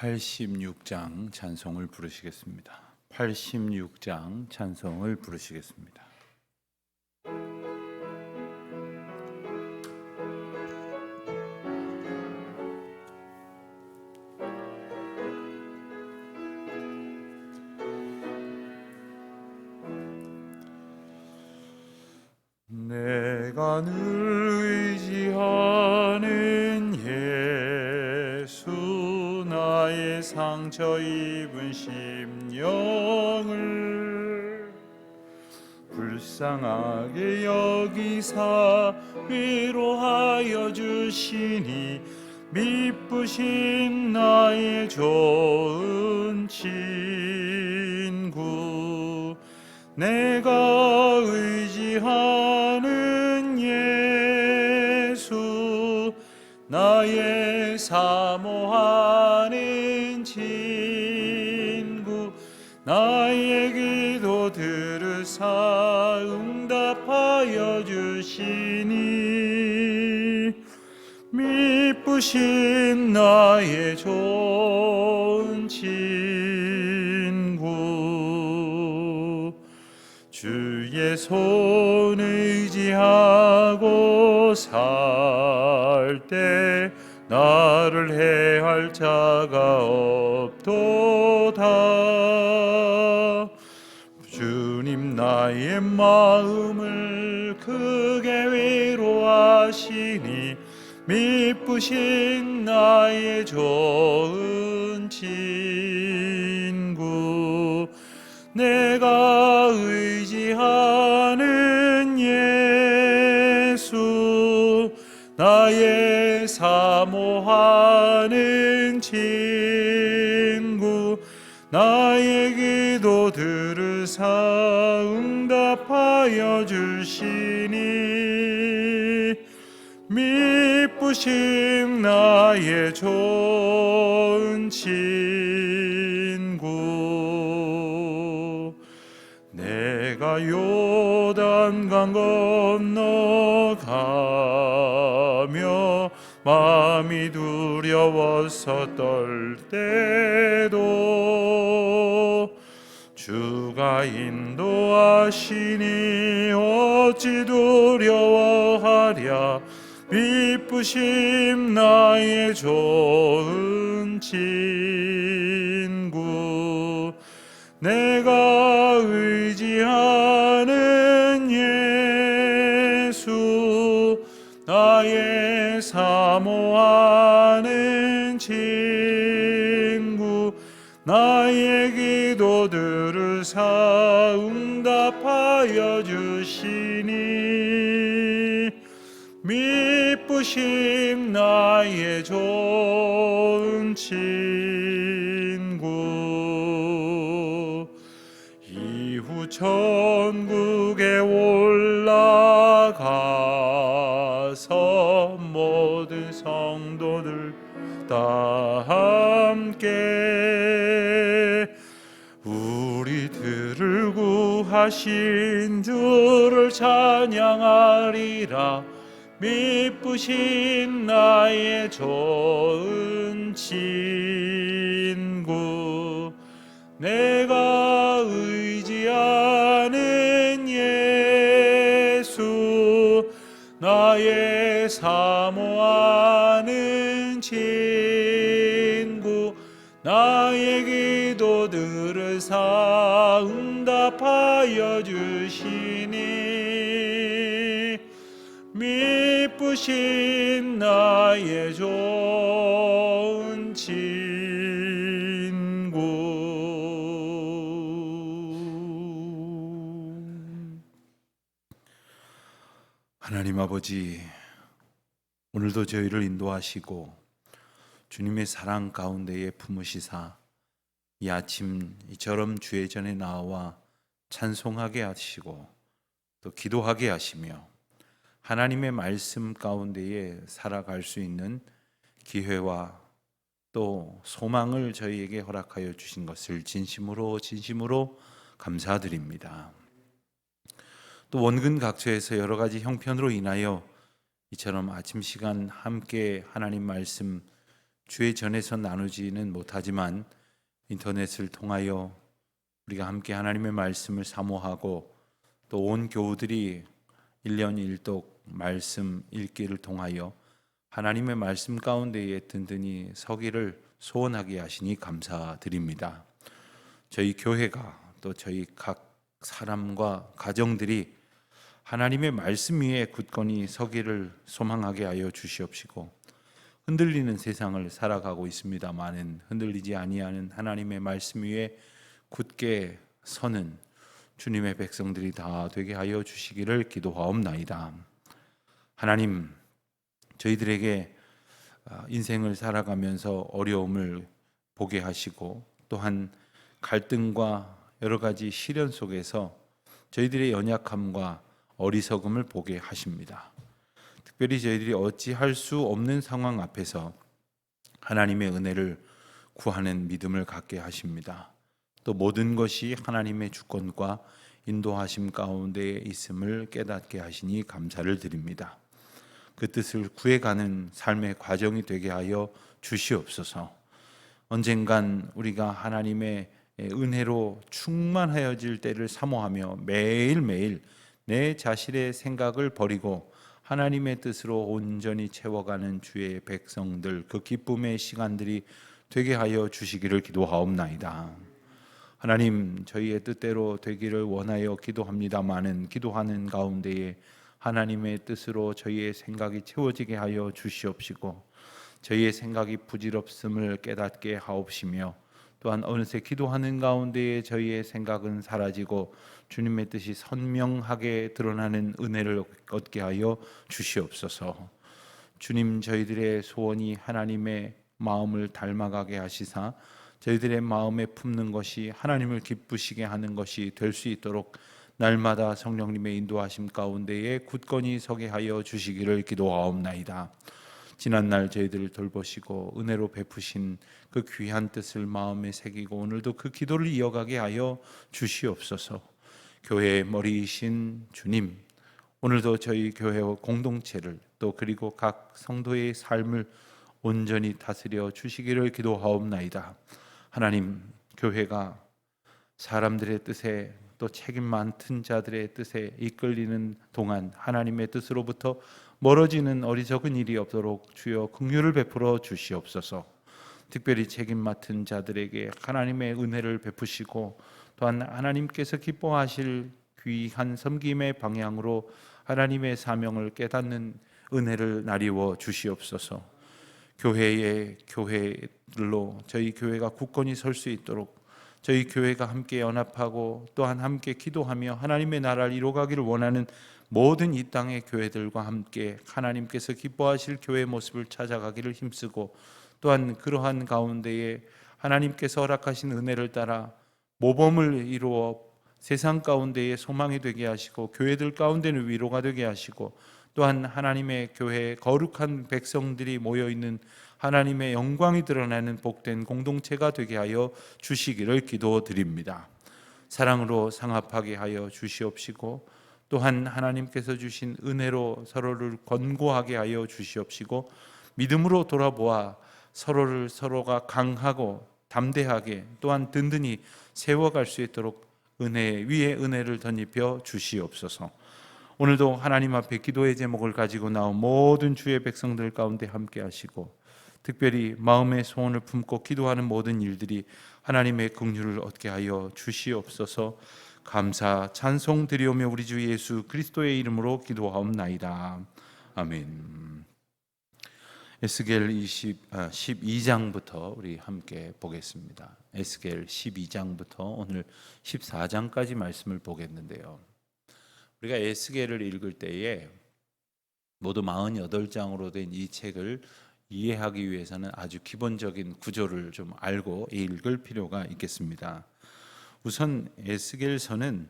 86장 찬송을 부르시겠습니다. 86장 찬송을 부르시겠습니다. 내가 늘 의지하는 예수, 나의 상처 입은 심령을 불쌍하게 여기사 위로하여 주시니, 미쁘신 나의 좋은 친구, 내가 의지하는 예수, 나의 사모하는 친구, 나의 기도 들으사 응답하여 주시니, 미쁘신 나의 좋은 친구, 주의 손 의지하고 살 때 나를 해할 자가 없도다. 주님 나의 마음을 크게 위로하시니, 미쁘신 나의 좋은 친구, 내가 의지하는 예수, 나의 사모하는 친구, 나의 기도 들으사 응답하여 주시니, 미쁘신 나의 좋은 친구, 내가 요단강 건너가며 마음이 두려워서 떨 때도 주가 인도하시니 어찌 두려워하랴. 미쁘신 나의 좋은 친구, 내가 의지하는 예수, 나의 사모하는 친구, 나의 기도 들으사 응답하여 주시니, 미쁘신 나의 좋은 친구, 이후 천국에 올라가서 모든 성도들 다 함께 우리들을 구하신 주를 찬양하리라. 미쁘신 나의 좋은 친구, 내가 의지하는 예수, 나의 사모하는 친구, 나의 기도 들으사 응답하여 주시니, 미쁘신 나의 좋은 친구. 하나님 아버지, 오늘도 저희를 인도하시고 주님의 사랑 가운데에 품으시사 이 아침 이처럼 주의 전에 나와 찬송하게 하시고 또 기도하게 하시며 하나님의 말씀 가운데에 살아갈 수 있는 기회와 또 소망을 저희에게 허락하여 주신 것을 진심으로 감사드립니다. 또 원근 각처에서 여러 가지 형편으로 인하여 이처럼 아침 시간 함께 하나님 말씀 주의 전에서 나누지는 못하지만 인터넷을 통하여 우리가 함께 하나님의 말씀을 사모하고 또 온 교우들이 1년 1독 말씀 읽기를 통하여 하나님의 말씀 가운데에 든든히 서기를 소원하게 하시니 감사드립니다. 저희 교회가 또 저희 각 사람과 가정들이 하나님의 말씀 위에 굳건히 서기를 소망하게 하여 주시옵시고, 흔들리는 세상을 살아가고 있습니다마는 흔들리지 아니하는 하나님의 말씀 위에 굳게 서는 주님의 백성들이 다 되게 하여 주시기를 기도하옵나이다. 하나님, 저희들에게 인생을 살아가면서 어려움을 보게 하시고 또한 갈등과 여러 가지 시련 속에서 저희들의 연약함과 어리석음을 보게 하십니다. 특별히 저희들이 어찌할 수 없는 상황 앞에서 하나님의 은혜를 구하는 믿음을 갖게 하십니다. 또 모든 것이 하나님의 주권과 인도하심 가운데 있음을 깨닫게 하시니 감사를 드립니다. 그 뜻을 구해가는 삶의 과정이 되게 하여 주시옵소서. 언젠간 우리가 하나님의 은혜로 충만하여질 때를 사모하며 매일매일 내 자신의 생각을 버리고 하나님의 뜻으로 온전히 채워가는 주의 백성들, 그 기쁨의 시간들이 되게 하여 주시기를 기도하옵나이다. 하나님, 저희의 뜻대로 되기를 원하여 기도합니다마는 기도하는 가운데에 하나님의 뜻으로 저희의 생각이 채워지게 하여 주시옵시고, 저희의 생각이 부질없음을 깨닫게 하옵시며, 또한 어느새 기도하는 가운데에 저희의 생각은 사라지고 주님의 뜻이 선명하게 드러나는 은혜를 얻게 하여 주시옵소서. 주님, 저희들의 소원이 하나님의 마음을 닮아가게 하시사 저희들의 마음에 품는 것이 하나님을 기쁘시게 하는 것이 될 수 있도록 날마다 성령님의 인도하심 가운데에 굳건히 서게 하여 주시기를 기도하옵나이다. 지난날 저희들을 돌보시고 은혜로 베푸신 그 귀한 뜻을 마음에 새기고 오늘도 그 기도를 이어가게 하여 주시옵소서. 교회의 머리이신 주님, 오늘도 저희 교회와 공동체를 또 그리고 각 성도의 삶을 온전히 다스려 주시기를 기도하옵나이다. 하나님, 교회가 사람들의 뜻에 또 책임 많은 자들의 뜻에 이끌리는 동안 하나님의 뜻으로부터 멀어지는 어리석은 일이 없도록 주여 긍휼을 베풀어 주시옵소서. 특별히 책임 맡은 자들에게 하나님의 은혜를 베푸시고 또한 하나님께서 기뻐하실 귀한 섬김의 방향으로 하나님의 사명을 깨닫는 은혜를 나리워 주시옵소서. 교회들로 저희 교회가 굳건히 설 수 있도록 저희 교회가 함께 연합하고 또한 함께 기도하며 하나님의 나라를 이루어가기를 원하는 모든 이 땅의 교회들과 함께 하나님께서 기뻐하실 교회의 모습을 찾아가기를 힘쓰고 또한 그러한 가운데에 하나님께서 허락하신 은혜를 따라 모범을 이루어 세상 가운데에 소망이 되게 하시고 교회들 가운데는 위로가 되게 하시고 또한 하나님의 교회에 거룩한 백성들이 모여있는 하나님의 영광이 드러나는 복된 공동체가 되게 하여 주시기를 기도드립니다. 사랑으로 상합하게 하여 주시옵시고 또한 하나님께서 주신 은혜로 서로를 권고하게 하여 주시옵시고 믿음으로 돌아보아 서로가 강하고 담대하게 또한 든든히 세워갈 수 있도록 은혜 위에 은혜를 덧입혀 주시옵소서. 오늘도 하나님 앞에 기도의 제목을 가지고 나온 모든 주의 백성들 가운데 함께 하시고 특별히 마음의 소원을 품고 기도하는 모든 일들이 하나님의 긍휼을 얻게 하여 주시옵소서. 감사 찬송 드리오며 우리 주 예수 그리스도의 이름으로 기도하옵나이다. 아멘. 에스겔 12장부터 우리 함께 보겠습니다. 에스겔 12장부터 오늘 14장까지 말씀을 보겠는데요. 우리가 에스겔을 읽을 때에 모두 48장으로 된 이 책을 이해하기 위해서는 아주 기본적인 구조를 좀 알고 읽을 필요가 있겠습니다. 우선 에스겔서는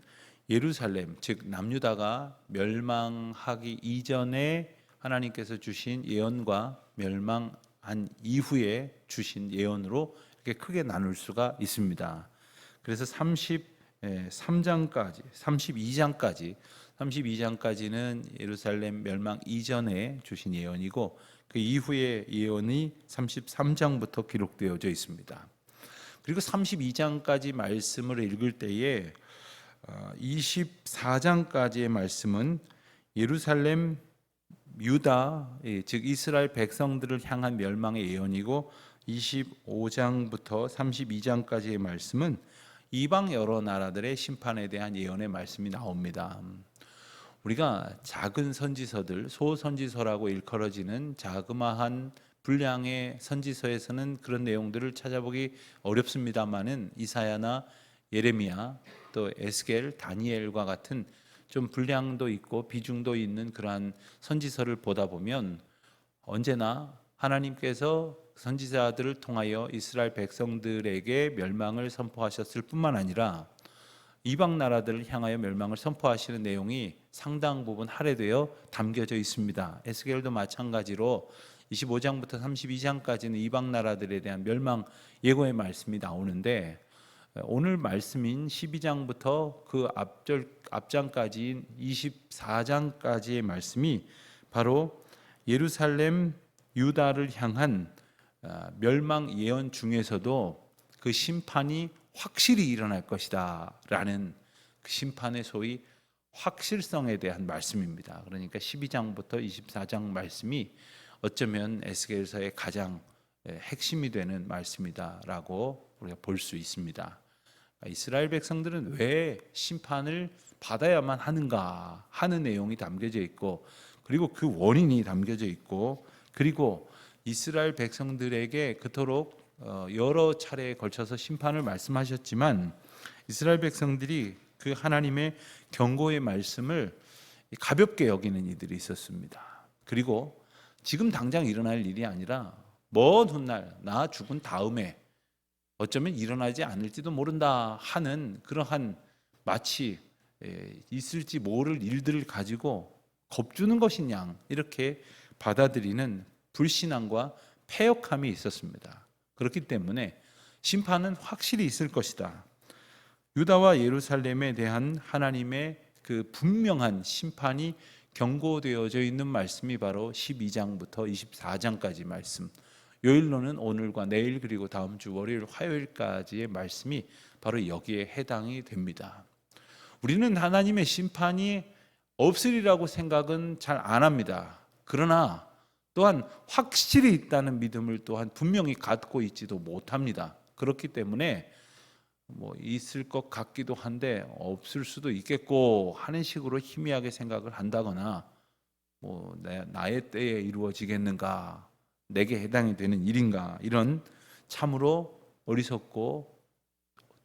예루살렘, 즉 남유다가 멸망하기 이전에 하나님께서 주신 예언과 멸망한 이후에 주신 예언으로 이렇게 크게 나눌 수가 있습니다. 그래서 33장까지, 32장까지 32장까지는 예루살렘 멸망 이전에 주신 예언이고 그 이후의 예언이 33장부터 기록되어져 있습니다. 그리고 32장까지 말씀을 읽을 때에 24장까지의 말씀은 예루살렘 유다 즉 이스라엘 백성들을 향한 멸망의 예언이고 25장부터 32장까지의 말씀은 이방 여러 나라들의 심판에 대한 예언의 말씀이 나옵니다. 우리가 작은 선지서들, 소선지서라고 일컬어지는 자그마한 분량의 선지서에서는 그런 내용들을 찾아보기 어렵습니다만은 이사야나 예레미야, 또 에스겔, 다니엘과 같은 좀 분량도 있고 비중도 있는 그러한 선지서를 보다 보면 언제나 하나님께서 선지자들을 통하여 이스라엘 백성들에게 멸망을 선포하셨을 뿐만 아니라 이방 나라들을 향하여 멸망을 선포하시는 내용이 상당 부분 할애되어 담겨져 있습니다. 에스겔도 마찬가지로 25장부터 32장까지는 이방 나라들에 대한 멸망 예고의 말씀이 나오는데 오늘 말씀인 12장부터 그 앞장까지인 24장까지의 말씀이 바로 예루살렘 유다를 향한 멸망 예언 중에서도 그 심판이 확실히 일어날 것이다 라는 그 심판의 소위 확실성에 대한 말씀입니다. 그러니까 12장부터 24장 말씀이 어쩌면 에스겔서의 가장 핵심이 되는 말씀이다라고 우리가 볼 수 있습니다. 이스라엘 백성들은 왜 심판을 받아야만 하는가 하는 내용이 담겨져 있고 그리고 그 원인이 담겨져 있고 그리고 이스라엘 백성들에게 그토록 여러 차례에 걸쳐서 심판을 말씀하셨지만 이스라엘 백성들이 그 하나님의 경고의 말씀을 가볍게 여기는 이들이 있었습니다. 그리고 지금 당장 일어날 일이 아니라 먼 훗날 나 죽은 다음에 어쩌면 일어나지 않을지도 모른다 하는 그러한 마치 있을지 모를 일들을 가지고 겁주는 것인 양 이렇게 받아들이는 불신앙과 패역함이 있었습니다. 그렇기 때문에 심판은 확실히 있을 것이다. 유다와 예루살렘에 대한 하나님의 그 분명한 심판이 경고되어져 있는 말씀이 바로 12장부터 24장까지 말씀. 요일로는 오늘과 내일 그리고 다음 주 월요일 화요일까지의 말씀이 바로 여기에 해당이 됩니다. 우리는 하나님의 심판이 없으리라고 생각은 잘 안 합니다. 그러나 또한 확실히 있다는 믿음을 또한 분명히 갖고 있지도 못합니다. 그렇기 때문에 있을 것 같기도 한데 없을 수도 있겠고 하는 식으로 희미하게 생각을 한다거나 나의 때에 이루어지겠는가 내게 해당이 되는 일인가 이런 참으로 어리석고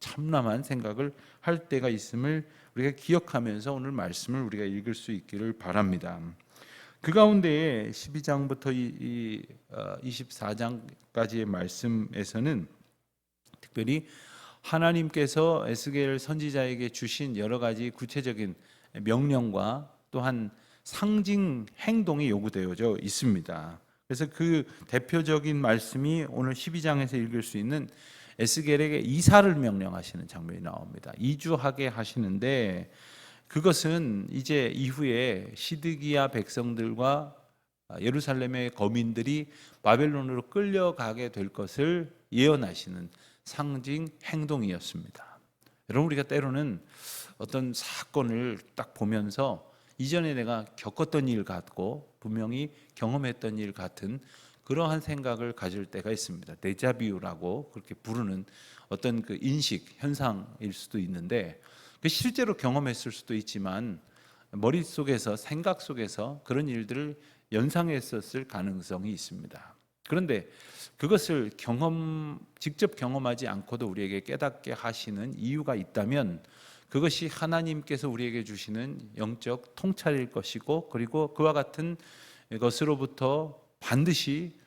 참남한 생각을 할 때가 있음을 우리가 기억하면서 오늘 말씀을 우리가 읽을 수 있기를 바랍니다. 그 가운데에 12장부터 24장까지의 말씀에서는 특별히 하나님께서 에스겔 선지자에게 주신 여러 가지 구체적인 명령과 또한 상징 행동이 요구되어져 있습니다. 그래서 그 대표적인 말씀이 오늘 12장에서 읽을 수 있는 에스겔에게 이사를 명령하시는 장면이 나옵니다. 이주하게 하시는데 그것은 이제 이후에 시드기야 백성들과 예루살렘의 거민들이 바벨론으로 끌려가게 될 것을 예언하시는 상징 행동이었습니다. 여러분 우리가 때로는 어떤 사건을 딱 보면서 이전에 내가 겪었던 일 같고 분명히 경험했던 일 같은 그러한 생각을 가질 때가 있습니다. 데자뷰라고 그렇게 부르는 어떤 그 인식 현상일 수도 있는데 실제로 경험했을 수도 있지만 머릿속에서 생각 속에서 그런 일들을 연상했었을 가능성이 있습니다. 그런데 그것을 직접 경험하지 않고도 우리에게 깨닫게 하시는 이유가 있다면 그것이 하나님께서 우리에게 주시는 영적 통찰일 것이고 그리고 그와 같은 것으로부터 반드시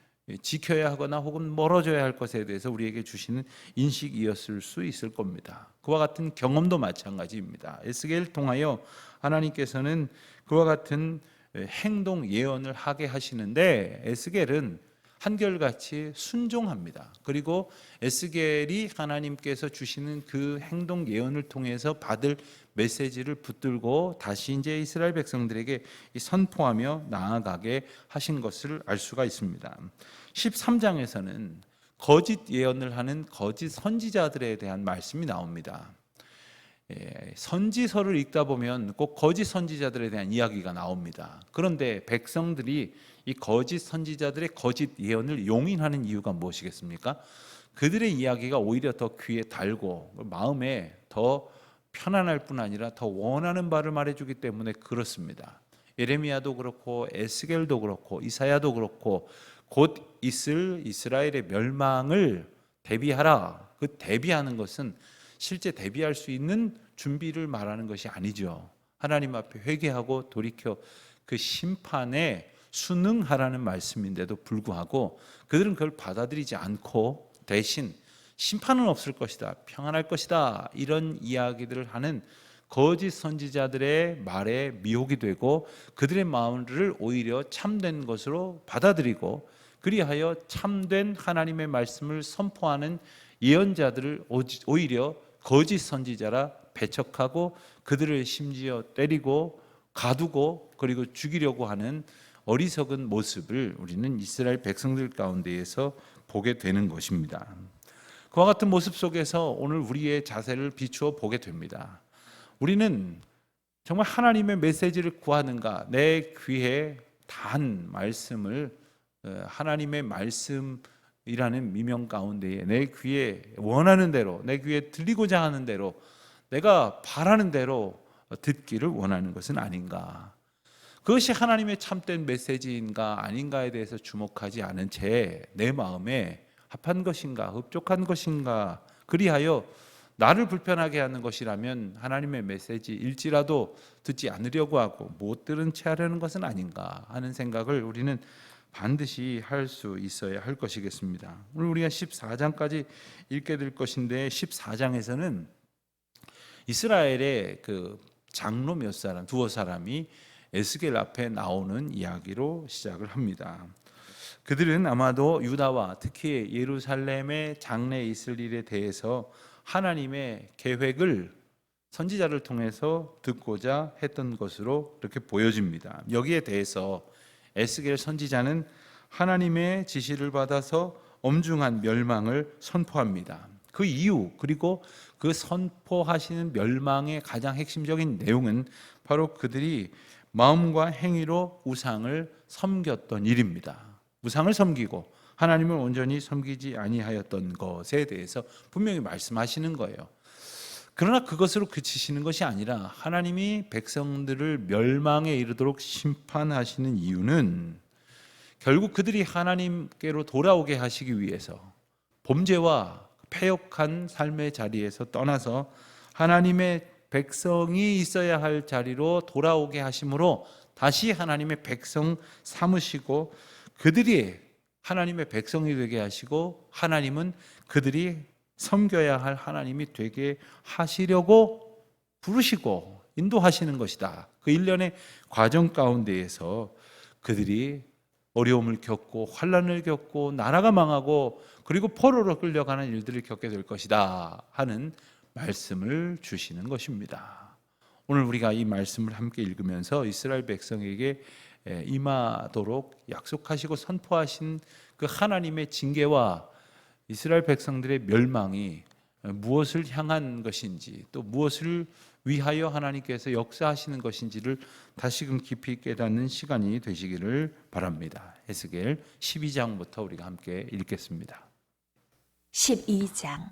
지켜야 하거나 혹은 멀어져야 할 것에 대해서 우리에게 주시는 인식이었을 수 있을 겁니다. 그와 같은 경험도 마찬가지입니다. 에스겔을 통하여 하나님께서는 그와 같은 행동 예언을 하게 하시는데 에스겔은 한결같이 순종합니다. 그리고 에스겔이 하나님께서 주시는 그 행동 예언을 통해서 받을 메시지를 붙들고 다시 이제 이스라엘 백성들에게 선포하며 나아가게 하신 것을 알 수가 있습니다. 13장에서는 거짓 예언을 하는 거짓 선지자들에 대한 말씀이 나옵니다. 선지서를 읽다 보면 꼭 거짓 선지자들에 대한 이야기가 나옵니다. 그런데 백성들이 이 거짓 선지자들의 거짓 예언을 용인하는 이유가 무엇이겠습니까? 그들의 이야기가 오히려 더 귀에 달고 마음에 더 편안할 뿐 아니라 더 원하는 바를 말해주기 때문에 그렇습니다. 예레미야도 그렇고 에스겔도 그렇고 이사야도 그렇고 곧 있을 이스라엘의 멸망을 대비하라. 그 대비하는 것은 실제 대비할 수 있는 준비를 말하는 것이 아니죠. 하나님 앞에 회개하고 돌이켜 그 심판에 순응하라는 말씀인데도 불구하고 그들은 그걸 받아들이지 않고 대신 심판은 없을 것이다, 평안할 것이다, 이런 이야기들을 하는 거짓 선지자들의 말에 미혹이 되고 그들의 마음을 오히려 참된 것으로 받아들이고 그리하여 참된 하나님의 말씀을 선포하는 예언자들을 오히려 거짓 선지자라 배척하고 그들을 심지어 때리고 가두고 그리고 죽이려고 하는 어리석은 모습을 우리는 이스라엘 백성들 가운데에서 보게 되는 것입니다. 그와 같은 모습 속에서 오늘 우리의 자세를 비추어 보게 됩니다. 우리는 정말 하나님의 메시지를 구하는가? 내 귀에 단 말씀을 하나님의 말씀이라는 미명 가운데에 내 귀에 원하는 대로, 내 귀에 들리고자 하는 대로, 내가 바라는 대로 듣기를 원하는 것은 아닌가? 그것이 하나님의 참된 메시지인가 아닌가에 대해서 주목하지 않은 채 내 마음에 합한 것인가 흡족한 것인가, 그리하여 나를 불편하게 하는 것이라면 하나님의 메시지일지라도 듣지 않으려고 하고 못 들은 채 하려는 것은 아닌가 하는 생각을 우리는 반드시 할 수 있어야 할 것이겠습니다. 오늘 우리가 14장까지 읽게 될 것인데 14장에서는 이스라엘의 그 장로 몇 사람, 두어 사람이 에스겔 앞에 나오는 이야기로 시작을 합니다. 그들은 아마도 유다와 특히 예루살렘의 장래에 있을 일에 대해서 하나님의 계획을 선지자를 통해서 듣고자 했던 것으로 이렇게 보여집니다. 여기에 대해서 에스겔 선지자는 하나님의 지시를 받아서 엄중한 멸망을 선포합니다. 그 이유 그리고 그 선포하시는 멸망의 가장 핵심적인 내용은 바로 그들이 마음과 행위로 우상을 섬겼던 일입니다. 우상을 섬기고 하나님을 온전히 섬기지 아니하였던 것에 대해서 분명히 말씀하시는 거예요. 그러나 그것으로 그치시는 것이 아니라 하나님이 백성들을 멸망에 이르도록 심판하시는 이유는 결국 그들이 하나님께로 돌아오게 하시기 위해서 범죄와 패역한 삶의 자리에서 떠나서 하나님의 백성이 있어야 할 자리로 돌아오게 하심으로 다시 하나님의 백성 삼으시고 그들이 하나님의 백성이 되게 하시고 하나님은 그들이 섬겨야 할 하나님이 되게 하시려고 부르시고 인도하시는 것이다. 그 일련의 과정 가운데에서 그들이 어려움을 겪고 환난을 겪고 나라가 망하고 그리고 포로로 끌려가는 일들을 겪게 될 것이다 하는 말씀을 주시는 것입니다. 오늘 우리가 이 말씀을 함께 읽으면서 이스라엘 백성에게 임하도록 약속하시고 선포하신 그 하나님의 징계와 이스라엘 백성들의 멸망이 무엇을 향한 것인지 또 무엇을 위하여 하나님께서 역사하시는 것인지를 다시금 깊이 깨닫는 시간이 되시기를 바랍니다. 에스겔 12장부터 우리가 함께 읽겠습니다. 12장.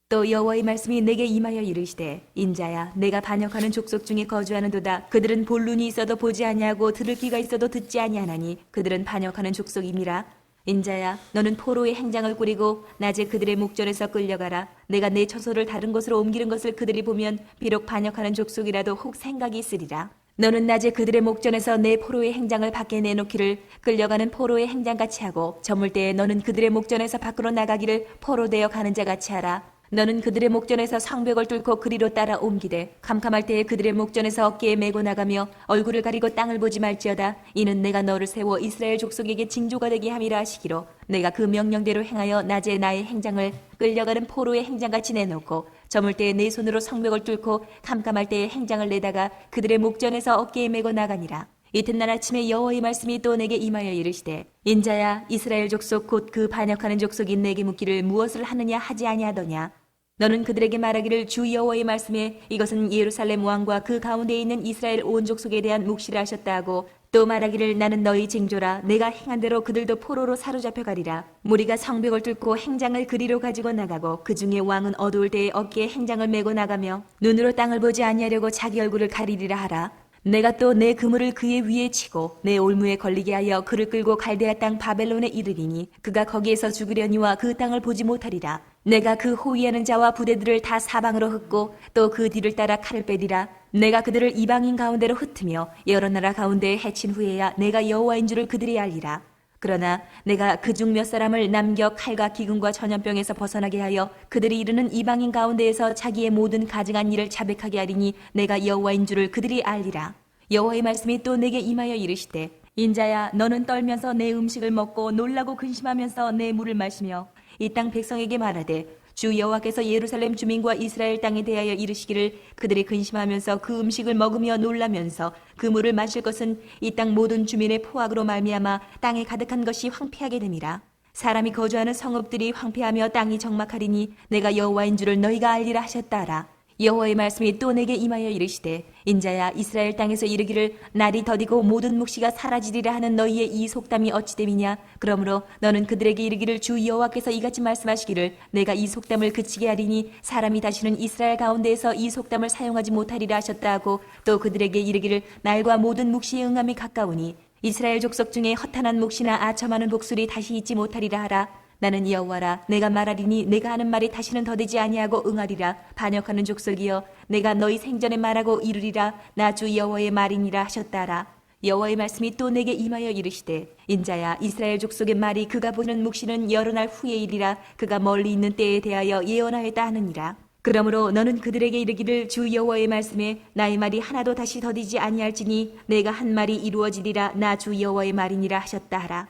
또 여호와의 말씀이 내게 임하여 이르시되 인자야 내가 반역하는 족속 중에 거주하는도다. 그들은 볼 눈이 있어도 보지 아니하고 들을 귀가 있어도 듣지 아니하나니 그들은 반역하는 족속임이라. 인자야 너는 포로의 행장을 꾸리고 낮에 그들의 목전에서 끌려가라. 내가 내 처소를 다른 곳으로 옮기는 것을 그들이 보면 비록 반역하는 족속이라도 혹 생각이 있으리라. 너는 낮에 그들의 목전에서 내 포로의 행장을 밖에 내놓기를 끌려가는 포로의 행장같이 하고 저물 때에 너는 그들의 목전에서 밖으로 나가기를 포로되어 가는 자같이 하라. 너는 그들의 목전에서 성벽을 뚫고 그리로 따라 옮기되 캄캄할 때에 그들의 목전에서 어깨에 메고 나가며 얼굴을 가리고 땅을 보지 말지어다. 이는 내가 너를 세워 이스라엘 족속에게 징조가 되게 함이라 하시기로 내가 그 명령대로 행하여 낮에 나의 행장을 끌려가는 포로의 행장같이 내놓고 저물 때에 내 손으로 성벽을 뚫고 캄캄할 때에 행장을 내다가 그들의 목전에서 어깨에 메고 나가니라. 이튿날 아침에 여호와의 말씀이 또 내게 임하여 이르시되 인자야 이스라엘 족속 곧 그 반역하는 족속이 내게 묻기를 무엇을 하느냐 하지 아니하더냐. 너는 그들에게 말하기를 주 여호와의 말씀에 이것은 예루살렘 왕과 그 가운데에 있는 이스라엘 온 족속에 대한 묵시라 하셨다 하고 또 말하기를 나는 너희 징조라 내가 행한 대로 그들도 포로로 사로잡혀 가리라. 무리가 성벽을 뚫고 행장을 그리로 가지고 나가고 그 중에 왕은 어두울 때에 어깨에 행장을 메고 나가며 눈으로 땅을 보지 아니하려고 자기 얼굴을 가리리라 하라. 내가 또 내 그물을 그의 위에 치고 내 올무에 걸리게 하여 그를 끌고 갈대아 땅 바벨론에 이르리니 그가 거기에서 죽으려니와 그 땅을 보지 못하리라. 내가 그 호위하는 자와 부대들을 다 사방으로 흩고 또 그 뒤를 따라 칼을 빼리라. 내가 그들을 이방인 가운데로 흩으며 여러 나라 가운데에 해친 후에야 내가 여호와인 줄을 그들이 알리라. 그러나 내가 그중 몇 사람을 남겨 칼과 기근과 전염병에서 벗어나게 하여 그들이 이르는 이방인 가운데에서 자기의 모든 가증한 일을 자백하게 하리니 내가 여호와인 줄을 그들이 알리라. 여호와의 말씀이 또 내게 임하여 이르시되 인자야 너는 떨면서 내 음식을 먹고 놀라고 근심하면서 내 물을 마시며 이 땅 백성에게 말하되 주 여호와께서 예루살렘 주민과 이스라엘 땅에 대하여 이르시기를 그들이 근심하면서 그 음식을 먹으며 놀라면서 그 물을 마실 것은 이 땅 모든 주민의 포악으로 말미암아 땅에 가득한 것이 황폐하게 됨이라. 사람이 거주하는 성읍들이 황폐하며 땅이 적막하리니 내가 여호와인 줄을 너희가 알리라 하셨다 하라. 여호와의 말씀이 또 내게 임하여 이르시되 인자야 이스라엘 땅에서 이르기를 날이 더디고 모든 묵시가 사라지리라 하는 너희의 이 속담이 어찌 됨이냐. 그러므로 너는 그들에게 이르기를 주 여호와께서 이같이 말씀하시기를 내가 이 속담을 그치게 하리니 사람이 다시는 이스라엘 가운데에서 이 속담을 사용하지 못하리라 하셨다 하고 또 그들에게 이르기를 날과 모든 묵시의 응함이 가까우니 이스라엘 족속 중에 허탄한 묵시나 아첨하는 복술이 다시 있지 못하리라 하라. 나는 여호와라. 내가 말하리니 내가 하는 말이 다시는 더디지 아니하고 응하리라. 반역하는 족속이여 내가 너희 생전에 말하고 이르리라. 나 주 여호와의 말이니라 하셨다 하라. 여호와의 말씀이 또 내게 임하여 이르시되 인자야 이스라엘 족속의 말이 그가 보는 묵시는 여러 날 후의 일이라. 그가 멀리 있는 때에 대하여 예언하였다 하느니라. 그러므로 너는 그들에게 이르기를 주 여호와의 말씀에 나의 말이 하나도 다시 더디지 아니할지니 내가 한 말이 이루어지리라. 나 주 여호와의 말이니라 하셨다 하라.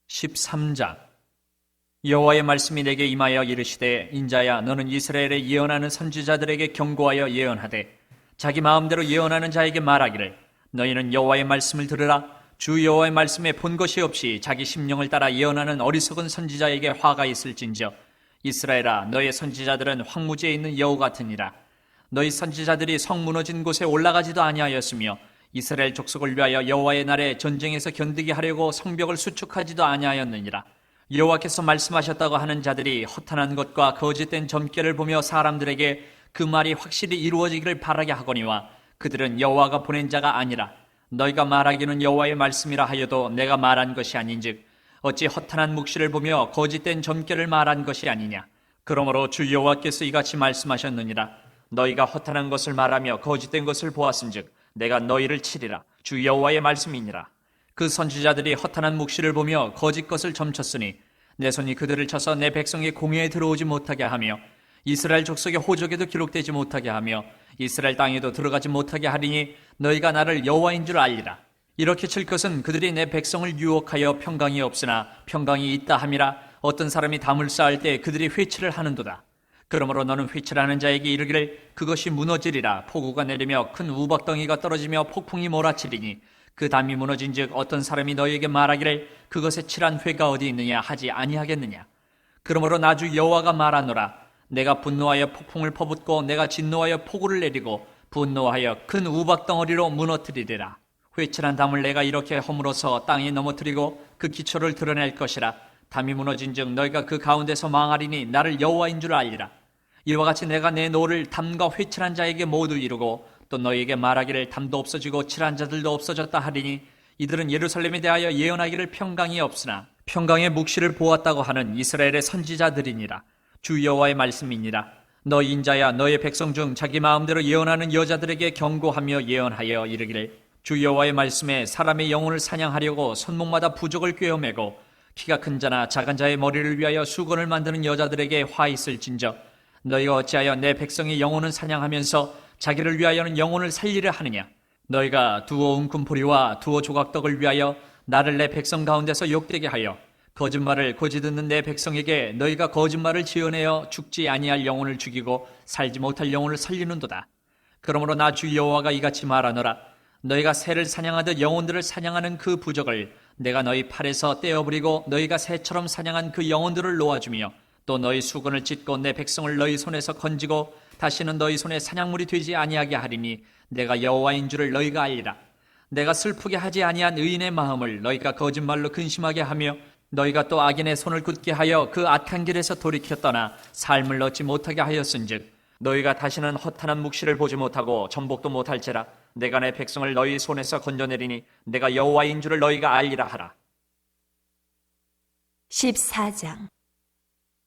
13장 여호와의 말씀이 내게 임하여 이르시되 인자야 너는 이스라엘에 예언하는 선지자들에게 경고하여 예언하되 자기 마음대로 예언하는 자에게 말하기를 너희는 여호와의 말씀을 들으라. 주 여호와의 말씀에 본 것이 없이 자기 심령을 따라 예언하는 어리석은 선지자에게 화가 있을진저 이스라엘아 너의 선지자들은 황무지에 있는 여우 같으니라. 너희 선지자들이 성 무너진 곳에 올라가지도 아니하였으며 이스라엘 족속을 위하여 여호와의 날에 전쟁에서 견디게 하려고 성벽을 수축하지도 아니하였느니라. 여호와께서 말씀하셨다고 하는 자들이 허탄한 것과 거짓된 점괘를 보며 사람들에게 그 말이 확실히 이루어지기를 바라게 하거니와 그들은 여호와가 보낸 자가 아니라 너희가 말하기는 여호와의 말씀이라 하여도 내가 말한 것이 아닌즉 어찌 허탄한 묵시를 보며 거짓된 점괘를 말한 것이 아니냐. 그러므로 주 여호와께서 이같이 말씀하셨느니라. 너희가 허탄한 것을 말하며 거짓된 것을 보았은즉 내가 너희를 치리라. 주 여호와의 말씀이니라. 그 선지자들이 허탄한 묵시를 보며 거짓 것을 점쳤으니 내 손이 그들을 쳐서 내 백성의 공회에 들어오지 못하게 하며 이스라엘 족속의 호적에도 기록되지 못하게 하며 이스라엘 땅에도 들어가지 못하게 하리니 너희가 나를 여호와인 줄 알리라. 이렇게 칠 것은 그들이 내 백성을 유혹하여 평강이 없으나 평강이 있다 함이라. 어떤 사람이 담을 쌓을 때 그들이 회치를 하는도다. 그러므로 너는 회칠하는 자에게 이르기를 그것이 무너지리라. 폭우가 내리며 큰 우박덩이가 떨어지며 폭풍이 몰아치리니 그 담이 무너진즉 어떤 사람이 너희에게 말하기를 그것에 칠한 회가 어디 있느냐 하지 아니하겠느냐. 그러므로 나 주 여호와가 말하노라. 내가 분노하여 폭풍을 퍼붓고 내가 진노하여 폭우를 내리고 분노하여 큰 우박덩어리로 무너뜨리리라. 회칠한 담을 내가 이렇게 허물어서 땅에 넘어뜨리고 그 기초를 드러낼 것이라. 담이 무너진즉 너희가 그 가운데서 망하리니 나를 여호와인 줄 알리라. 이와 같이 내가 내 노를 담과 회칠한 자에게 모두 이루고 또 너희에게 말하기를 담도 없어지고 칠한 자들도 없어졌다 하리니 이들은 예루살렘에 대하여 예언하기를 평강이 없으나 평강의 묵시를 보았다고 하는 이스라엘의 선지자들이니라. 주 여호와의 말씀이니라. 너 인자야 너의 백성 중 자기 마음대로 예언하는 여자들에게 경고하며 예언하여 이르기를 주 여호와의 말씀에 사람의 영혼을 사냥하려고 손목마다 부족을 꿰어매고 키가 큰 자나 작은 자의 머리를 위하여 수건을 만드는 여자들에게 화 있을진저 너희가 어찌하여 내 백성의 영혼을 사냥하면서 자기를 위하여는 영혼을 살리려 하느냐 너희가 두어 웅큼포리와 두어 조각떡을 위하여 나를 내 백성 가운데서 욕되게 하여 거짓말을 고지 듣는 내 백성에게 너희가 거짓말을 지어내어 죽지 아니할 영혼을 죽이고 살지 못할 영혼을 살리는도다. 그러므로 나 주 여호와가 이같이 말하노라. 너희가 새를 사냥하듯 영혼들을 사냥하는 그 부적을 내가 너희 팔에서 떼어버리고 너희가 새처럼 사냥한 그 영혼들을 놓아주며 또 너희 수건을 찢고 내 백성을 너희 손에서 건지고 다시는 너희 손에 사냥물이 되지 아니하게 하리니 내가 여호와인 줄을 너희가 알리라. 내가 슬프게 하지 아니한 의인의 마음을 너희가 거짓말로 근심하게 하며 너희가 또 악인의 손을 굳게 하여 그 악한 길에서 돌이켜 떠나 삶을 얻지 못하게 하였은즉 너희가 다시는 허탄한 묵시를 보지 못하고 전복도 못할지라 내가 내 백성을 너희 손에서 건져내리니 내가 여호와인 줄을 너희가 알리라 하라. 14장.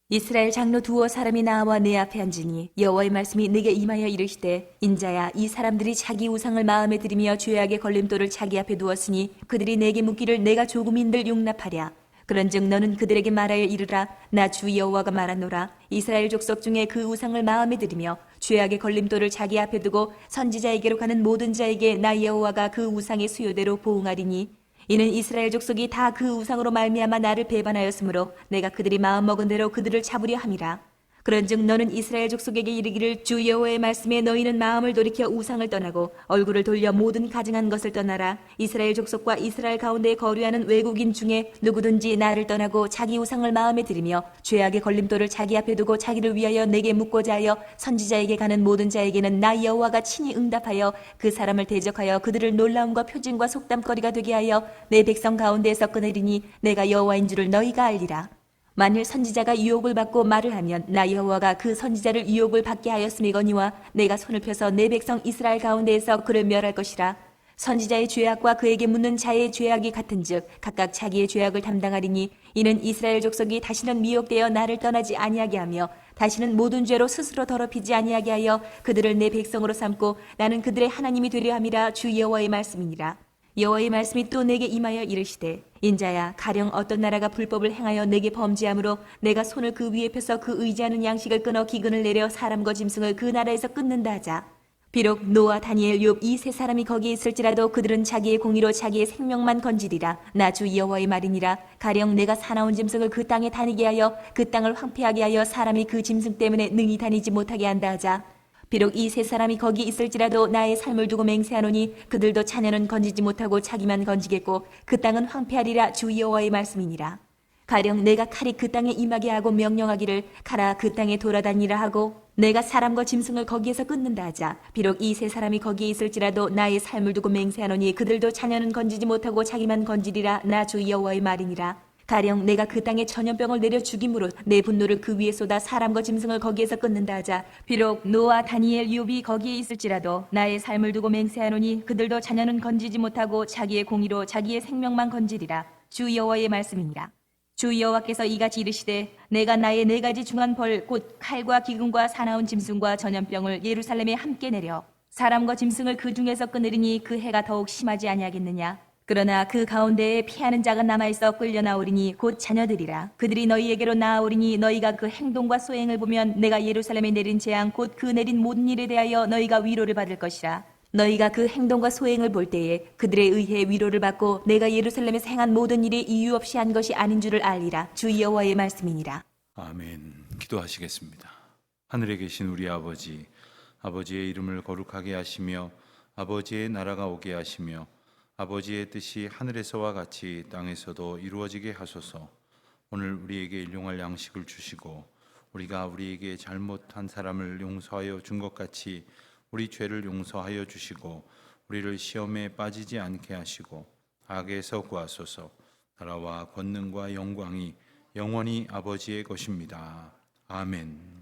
이스라엘 장로 두어 사람이 나와 내 앞에 앉으니 여호와의 말씀이 내게 임하여 이르시되 인자야 이 사람들이 자기 우상을 마음에 들이며 죄악의 걸림돌을 자기 앞에 두었으니 그들이 내게 묻기를 내가 조금인들 용납하랴. 그런즉 너는 그들에게 말하여 이르라. 나 주 여호와가 말하노라. 이스라엘 족속 중에 그 우상을 마음에 들이며 죄악의 걸림돌을 자기 앞에 두고 선지자에게로 가는 모든 자에게 나 여호와가 그 우상의 수요대로 보응하리니 이는 이스라엘 족속이 다 그 우상으로 말미암아 나를 배반하였으므로 내가 그들이 마음먹은 대로 그들을 잡으려 함이라. 그런즉 너는 이스라엘 족속에게 이르기를 주 여호와의 말씀에 너희는 마음을 돌이켜 우상을 떠나고 얼굴을 돌려 모든 가증한 것을 떠나라. 이스라엘 족속과 이스라엘 가운데 거류하는 외국인 중에 누구든지 나를 떠나고 자기 우상을 마음에 들이며 죄악의 걸림돌을 자기 앞에 두고 자기를 위하여 내게 묻고자 하여 선지자에게 가는 모든 자에게는 나 여호와가 친히 응답하여 그 사람을 대적하여 그들을 놀라움과 표징과 속담거리가 되게 하여 내 백성 가운데에서 끊으리니 내가 여호와인 줄을 너희가 알리라. 만일 선지자가 유혹을 받고 말을 하면 나 여호와가 그 선지자를 유혹을 받게 하였음이거니와 내가 손을 펴서 내 백성 이스라엘 가운데에서 그를 멸할 것이라. 선지자의 죄악과 그에게 묻는 자의 죄악이 같은즉 각각 자기의 죄악을 담당하리니 이는 이스라엘 족속이 다시는 미혹되어 나를 떠나지 아니하게 하며 다시는 모든 죄로 스스로 더럽히지 아니하게 하여 그들을 내 백성으로 삼고 나는 그들의 하나님이 되려 함이라. 주 여호와의 말씀이니라. 여호와의 말씀이 또 내게 임하여 이르시되 인자야 가령 어떤 나라가 불법을 행하여 내게 범죄함으로 내가 손을 그 위에 펴서 그 의지하는 양식을 끊어 기근을 내려 사람과 짐승을 그 나라에서 끊는다 하자. 비록 노아 다니엘 욥 이 세 사람이 거기에 있을지라도 그들은 자기의 공의로 자기의 생명만 건지리라. 나 주 여호와의 말이니라. 가령 내가 사나운 짐승을 그 땅에 다니게 하여 그 땅을 황폐하게 하여 사람이 그 짐승 때문에 능히 다니지 못하게 한다 하자. 비록 이 세 사람이 거기 있을지라도 나의 삶을 두고 맹세하노니 그들도 자녀는 건지지 못하고 자기만 건지겠고 그 땅은 황폐하리라. 주 여호와의 말씀이니라. 가령 내가 칼이 그 땅에 임하게 하고 명령하기를 가라 그 땅에 돌아다니라 하고 내가 사람과 짐승을 거기에서 끊는다 하자. 비록 이 세 사람이 거기에 있을지라도 나의 삶을 두고 맹세하노니 그들도 자녀는 건지지 못하고 자기만 건지리라. 나 주 여호와의 말이니라. 가령 내가 그 땅에 전염병을 내려 죽임으로 내 분노를 그 위에 쏟아 사람과 짐승을 거기에서 끊는다 하자. 비록 노아 다니엘 욥이 거기에 있을지라도 나의 삶을 두고 맹세하노니 그들도 자녀는 건지지 못하고 자기의 공의로 자기의 생명만 건지리라. 주 여호와의 말씀이니라. 주 여호와께서 이같이 이르시되 내가 나의 네 가지 중한 벌 곧 칼과 기근과 사나운 짐승과 전염병을 예루살렘에 함께 내려 사람과 짐승을 그 중에서 끊으리니 그 해가 더욱 심하지 아니하겠느냐. 그러나 그 가운데에 피하는 자가 남아있어 끌려 나오리니 곧 자녀들이라. 그들이 너희에게로 나아오리니 너희가 그 행동과 소행을 보면 내가 예루살렘에 내린 재앙 곧 그 내린 모든 일에 대하여 너희가 위로를 받을 것이라. 너희가 그 행동과 소행을 볼 때에 그들에 의해 위로를 받고 내가 예루살렘에서 행한 모든 일이 이유 없이 한 것이 아닌 줄을 알리라. 주 여호와의 말씀이니라. 아멘. 기도하시겠습니다. 하늘에 계신 우리 아버지, 아버지의 이름을 거룩하게 하시며 아버지의 나라가 오게 하시며 아버지의 뜻이 하늘에서와 같이 땅에서도 이루어지게 하소서. 오늘 우리에게 일용할 양식을 주시고 우리가 우리에게 잘못한 사람을 용서하여 준 것 같이 우리 죄를 용서하여 주시고 우리를 시험에 빠지지 않게 하시고 악에서 구하소서. 나라와 권능과 영광이 영원히 아버지의 것입니다. 아멘.